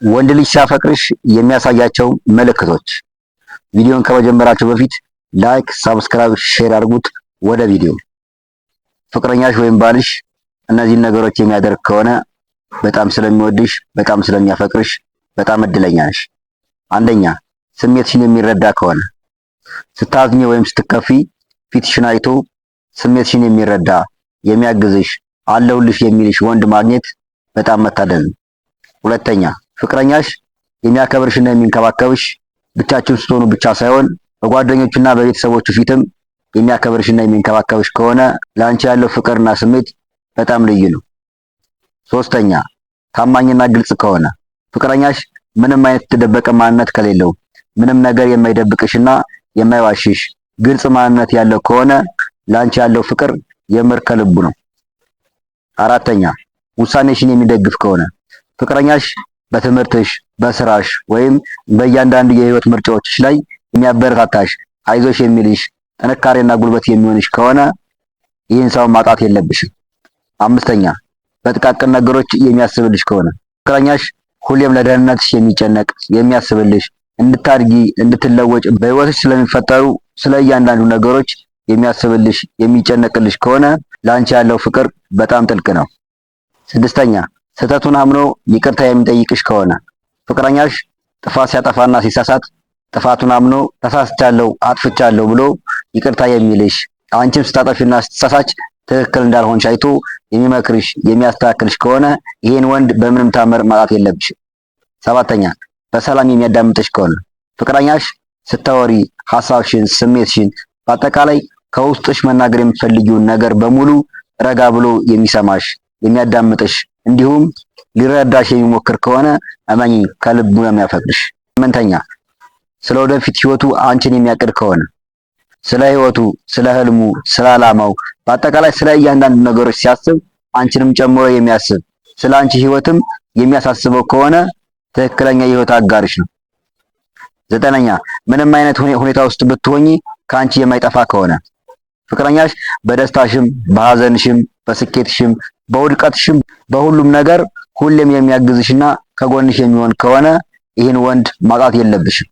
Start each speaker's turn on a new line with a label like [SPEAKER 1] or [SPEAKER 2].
[SPEAKER 1] ወንድ ልጅ ሲያፈቅርሽ የሚያሳያቸው ምልክቶች። ቪዲዮን ከመጀመራችሁ በፊት ላይክ፣ ሰብስክራይብ፣ ሼር አድርጉት። ወደ ቪዲዮ። ፍቅረኛሽ ወይም ባልሽ እነዚህን ነገሮች የሚያደርግ ከሆነ በጣም ስለሚወድሽ፣ በጣም ስለሚያፈቅርሽ በጣም እድለኛ ነሽ። አንደኛ፣ ስሜትሽን የሚረዳ ከሆነ። ስታዝኚ ወይም ስትከፊ ፊትሽን አይቶ ስሜትሽን የሚረዳ የሚያግዝሽ፣ አለሁልሽ የሚልሽ ወንድ ማግኘት በጣም መታደል ነው። ሁለተኛ፣ ፍቅረኛሽ የሚያከብርሽና የሚንከባከብሽ ብቻችሁን ስትሆኑ ብቻ ሳይሆን በጓደኞቹና በቤተሰቦቹ ፊትም የሚያከብርሽና የሚንከባከብሽ ከሆነ ለአንቺ ያለው ፍቅርና ስሜት በጣም ልዩ ነው። ሶስተኛ፣ ታማኝና ግልጽ ከሆነ። ፍቅረኛሽ ምንም አይነት የተደበቀ ማንነት ከሌለው፣ ምንም ነገር የማይደብቅሽና የማይዋሽሽ ግልጽ ማንነት ያለው ከሆነ ለአንቺ ያለው ፍቅር የምር ከልቡ ነው። አራተኛ፣ ውሳኔሽን የሚደግፍ ከሆነ። ፍቅረኛሽ በትምህርትሽ፣ በስራሽ ወይም በእያንዳንዱ የህይወት ምርጫዎችሽ ላይ የሚያበረታታሽ፣ አይዞሽ የሚልሽ፣ ጥንካሬና ጉልበት የሚሆንሽ ከሆነ ይህን ሰው ማጣት የለብሽም። አምስተኛ፣ በጥቃቅን ነገሮች የሚያስብልሽ ከሆነ። ፍቅረኛሽ ሁሌም ለደህንነትሽ የሚጨነቅ የሚያስብልሽ፣ እንድታድጊ እንድትለወጭ በህይወትሽ ስለሚፈጠሩ ስለ እያንዳንዱ ነገሮች የሚያስብልሽ የሚጨነቅልሽ ከሆነ ለአንቺ ያለው ፍቅር በጣም ጥልቅ ነው። ስድስተኛ፣ ስህተቱን አምኖ ይቅርታ የሚጠይቅሽ ከሆነ። ፍቅረኛሽ ጥፋት ሲያጠፋና ሲሳሳት ጥፋቱን አምኖ ተሳስቻለሁ፣ አጥፍቻለሁ ብሎ ይቅርታ የሚልሽ፣ አንቺም ስታጠፊና ስትሳሳች ትክክል እንዳልሆንሽ አይቶ የሚመክርሽ የሚያስተካክልሽ ከሆነ ይሄን ወንድ በምንም ታምር ማጣት የለብሽም። ሰባተኛ፣ በሰላም የሚያዳምጥሽ ከሆነ። ፍቅረኛሽ ስታወሪ ሐሳብሽን፣ ስሜትሽን በአጠቃላይ ከውስጥሽ መናገር የምትፈልጊውን ነገር በሙሉ ረጋ ብሎ የሚሰማሽ የሚያዳምጥሽ እንዲሁም ሊረዳሽ የሚሞክር ከሆነ እመኚ ከልቡ ነው የሚያፈቅርሽ። ስምንተኛ፣ ስለ ወደፊት ህይወቱ አንቺን የሚያቅድ ከሆነ። ስለ ህይወቱ፣ ስለ ህልሙ፣ ስለ ዓላማው በአጠቃላይ ስለ እያንዳንዱ ነገሮች ሲያስብ አንቺንም ጨምሮ የሚያስብ ስለ አንቺ ህይወትም የሚያሳስበው ከሆነ ትክክለኛ የህይወት አጋርሽ ነው። ዘጠነኛ፣ ምንም አይነት ሁኔታ ውስጥ ብትሆኚ ከአንቺ የማይጠፋ ከሆነ። ፍቅረኛሽ በደስታሽም፣ በሐዘንሽም፣ በስኬትሽም፣ በውድቀትሽም በሁሉም ነገር ሁሌም የሚያግዝሽና ከጎንሽ የሚሆን ከሆነ ይህን ወንድ ማጣት የለብሽም።